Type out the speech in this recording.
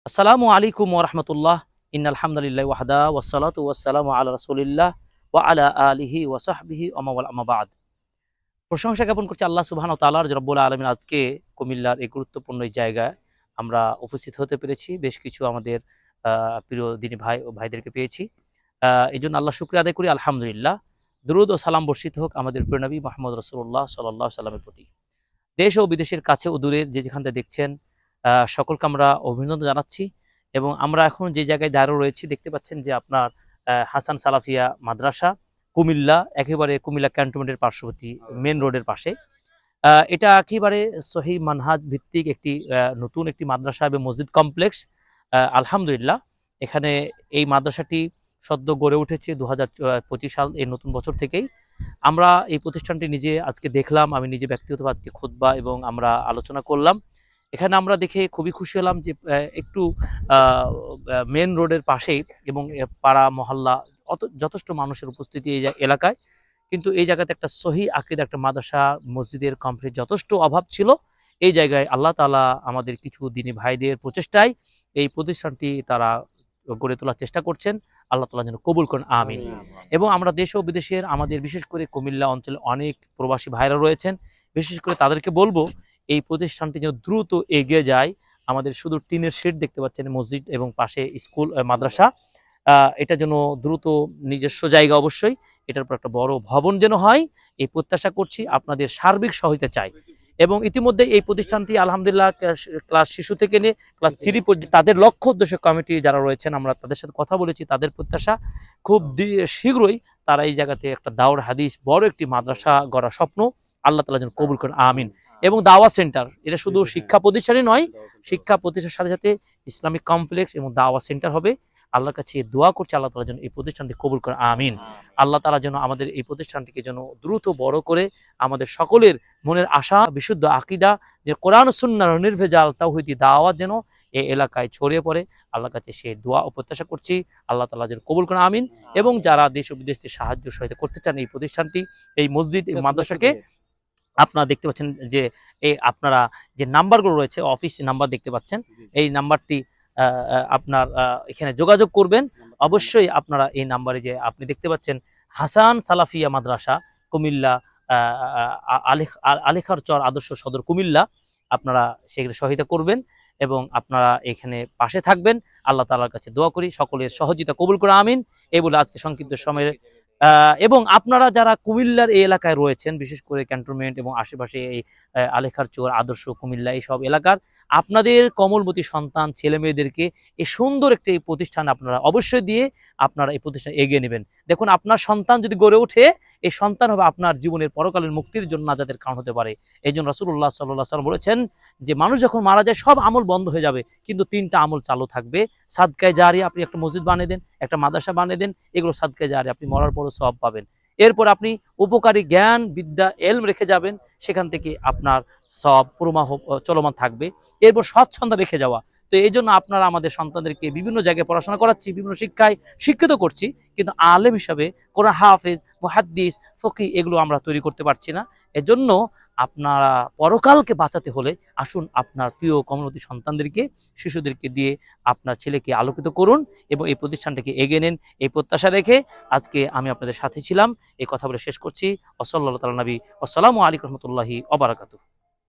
আসসালামু আলাইকুম ওয়া রাহমাতুল্লাহ। ইন্নাল হামদুলিল্লাহি ওয়াহদা ওয়াসসালাতু ওয়াসসালামু আলা রাসূলিল্লাহ ওয়া আলা আলিহি ওয়া সাহবিহি ওয়া মাওয়ালা আম্মা বা'দ। প্রশংসা জ্ঞাপন করছি আল্লাহ সুবহানাহু ওয়া তাআলার যে রব্বুল আলামিন আজকে কুমিল্লার এই গুরুত্বপূর্ণ এই জায়গায় আমরা উপস্থিত হতে পেরেছি। বেশ কিছু আমাদের প্রিয় দিনী ভাই ও ভাইদেরকে পেয়েছি। এজন্য আল্লাহর শুকরিয়া আদায় করি আলহামদুলিল্লাহ। দুরূদ ও সালাম বর্ষিত হোক আমাদের প্রিয় নবী মুহাম্মদ রাসূলুল্লাহ সাল্লাল্লাহু আলাইহি সাল্লামের প্রতি। দেশ ও বিদেশের কাছে ও দূরের যে যেখান থেকে দেখছেন সকলকে আমরা অভিনন্দন জানাচ্ছি এবং আমরা এখন যে জায়গায় দাঁড়িয়ে রয়েছি দেখতে পাচ্ছেন যে আপনার হাসান সালাফিয়া মাদ্রাসা কুমিল্লা, একেবারে কুমিল্লা ক্যান্টনমেন্টের পার্শ্ববর্তী মেন রোডের পাশে। এটা একেবারে সহিহ মানহাজ ভিত্তিক একটি নতুন একটি মাদ্রাসা এবং মসজিদ কমপ্লেক্স। আলহামদুলিল্লাহ, এখানে এই মাদ্রাসাটি সদ্য গড়ে উঠেছে 2025 সাল এই নতুন বছর থেকেই। আমরা এই প্রতিষ্ঠানটি নিজে আজকে দেখলাম, আমি নিজে ব্যক্তিগতভাবে আজকে খুতবা এবং আমরা আলোচনা করলাম। এখানে আমরা দেখে খুবই খুশি হলাম যে একটু মেন রোডের পাশেই এবং পাড়া মহল্লা যথেষ্ট মানুষের উপস্থিতি এই এলাকায়, কিন্তু এই জায়গাতে একটা সহিহ আকীদা একটা মাদ্রাসা মসজিদের কমপ্লেক্স যথেষ্ট অভাব ছিল। এই জায়গায় আল্লাহ তাআলা আমাদের কিছু দ্বীনী ভাইদের প্রচেষ্টায় এই প্রতিষ্ঠানটি তারা গড়ে তোলার চেষ্টা করছেন। আল্লাহ তাআলা যেন কবুল করেন, আমিন। এবং আমরা দেশ ও বিদেশের আমাদের বিশেষ করে কুমিল্লা অঞ্চলে অনেক প্রবাসী ভাইরা রয়েছেন, বিশেষ করে তাদেরকে বলবো এই প্রতিষ্ঠানটি যেন দ্রুত এগিয়ে যায়। আমাদের শুধু টিনের শেড দেখতে পাচ্ছেন মসজিদ এবং পাশে স্কুল মাদ্রাসা, এটা যেন দ্রুত নিজস্ব জায়গা, অবশ্যই এটার উপর একটা বড় ভবন যেন হয়, এই প্রত্যাশা করছি। আপনাদের সার্বিক সহায়তা চাই। এবং ইতিমধ্যে এই প্রতিষ্ঠানটি আলহামদুলিল্লাহ ক্লাস শিশু থেকে নিয়ে ক্লাস 3 পর্যন্ত তাদের লক্ষ্য উদ্দেশ্য কমিটি যারা রয়েছেন আমরা তাদের সাথে কথা বলেছি। তাদের প্রত্যাশা খুব শীঘ্রই তারা এই জায়গাতে একটা দাওর হাদিস বড় একটি মাদ্রাসা গড়ার স্বপ্ন আল্লাহ তাআলা যেন কবুল করেন, আমিন। এবং দাওয়া সেন্টার, এটা শুধু শিক্ষা প্রতিষ্ঠানই নয়, শিক্ষা প্রতিষ্ঠানের সাথে সাথে ইসলামিক কমপ্লেক্স এবং দাওয়া সেন্টার হবে। আল্লাহর কাছে দোয়া করছি আল্লাহ তাআলা যেন এই প্রতিষ্ঠানটি কবুল করেন, আমিন। আল্লাহ তাআলা যেন আমাদের এই প্রতিষ্ঠানটিকে যেন দ্রুত বড় করে আমাদের সকলের মনের আশা বিশুদ্ধ আকীদা যে কোরআন সুন্নাহর নির্ভেজাল তাওহীদি দাওয়াত যেন এই এলাকায় ছড়িয়ে পড়ে, আল্লাহর কাছে সেই দোয়া ও প্রত্যাশা করছি। আল্লাহ তাআলা যেন কবুল করেন, আমিন। এবং যারা দেশ ও বিদেশ থেকে সাহায্য সহায়তা করতে চান এই প্রতিষ্ঠানটি, এই মসজিদ এই মাদ্রাসাকে, আপনারা দেখতে পাচ্ছেন যে এই আপনারা যে নাম্বারগুলো রয়েছে অফিস নাম্বার দেখতে পাচ্ছেন, এই নাম্বারটি আপনার এখানে যোগাযোগ করবেন। অবশ্যই আপনারা এই নাম্বারে যে আপনি দেখতে পাচ্ছেন হাসান সালাফিয়া মাদ্রাসা কুমিল্লা, আলেখার চর আদর্শ সদর কুমিল্লা, আপনারা সেখানে সহায়তা করবেন এবং আপনারা এখানে পাশে থাকবেন। আল্লাহ তাআলার কাছে দোয়া করি সকলের সহযোগিতা কবুল করে, আমিন। এই বলে আজকে সংক্ষিপ্ত সময়ে এবং আপনারা যারা কুমিল্লার এই এলাকায় রয়েছেন, বিশেষ করে ক্যান্টনমেন্ট এবং আশেপাশে এই আলেখার চর আদর্শ কুমিল্লা এইসব এলাকার আপনাদের কমলবতী সন্তান ছেলে মেয়েদেরকে এই সুন্দর একটি প্রতিষ্ঠান আপনারা অবশ্যই দিয়ে আপনারা এই প্রতিষ্ঠান এগিয়ে নেবেন। দেখুন, আপনার সন্তান যদি গড়ে ওঠে, এই সন্তান হবে আপনার জীবনের পরকালের মুক্তির জন্য নাজাতের কারণ হতে পারে। এই জন্য রাসূলুল্লাহ সাল্লাল্লাহু আলাইহি ওয়াসাল্লাম বলেছেন যে মানুষ যখন মারা যায় সব আমল বন্ধ হয়ে যাবে, কিন্তু 3টা আমল চালু থাকবে। সাদকায়ে জারিয়া, আপনি একটা মসজিদ বানিয়ে দেন, একটা মাদ্রাসা বানিয়ে দেন, এগুলো সাদকায়ে জারিয়া, আপনি মরার পরও সওয়াব পাবেন। এরপর আপনি উপকারী জ্ঞান বিদ্যা এলম রেখে যাবেন, সেখান থেকে আপনার সওয়াব প্রবাহ চলমান থাকবে। এরপর সৎসন্তান রেখে যাওয়া। তো এই জন্য আপনারা আমাদের সন্তানদেরকে বিভিন্ন জায়গায় পড়াশোনা করাচ্ছি, বিভিন্ন শিক্ষায় শিক্ষিত করছি, কিন্তু আলেম হিসাবে কোরআন হাফেজ মুহাদ্দিস ফকি এগুলো আমরা তৈরি করতে পারছি না। এজন্য আপনারা পরকালকে বাঁচাতে হলে আসুন আপনার প্রিয় কমলবতী সন্তানদেরকে, শিশুদেরকে দিয়ে আপনার ছেলেকে আলোকিত করুন এবং এই প্রতিষ্ঠানটাকে এগিয়ে নেন, এই প্রত্যাশা রেখে আজকে আমি আপনাদের সাথে ছিলাম। এই কথা বলে শেষ করছি। ওয়া সাল্লাল্লাহু আলা নবী ওয়া আসসালামু আলাইকুম ওয়া রাহমাতুল্লাহি ওয়া বারাকাতুহু।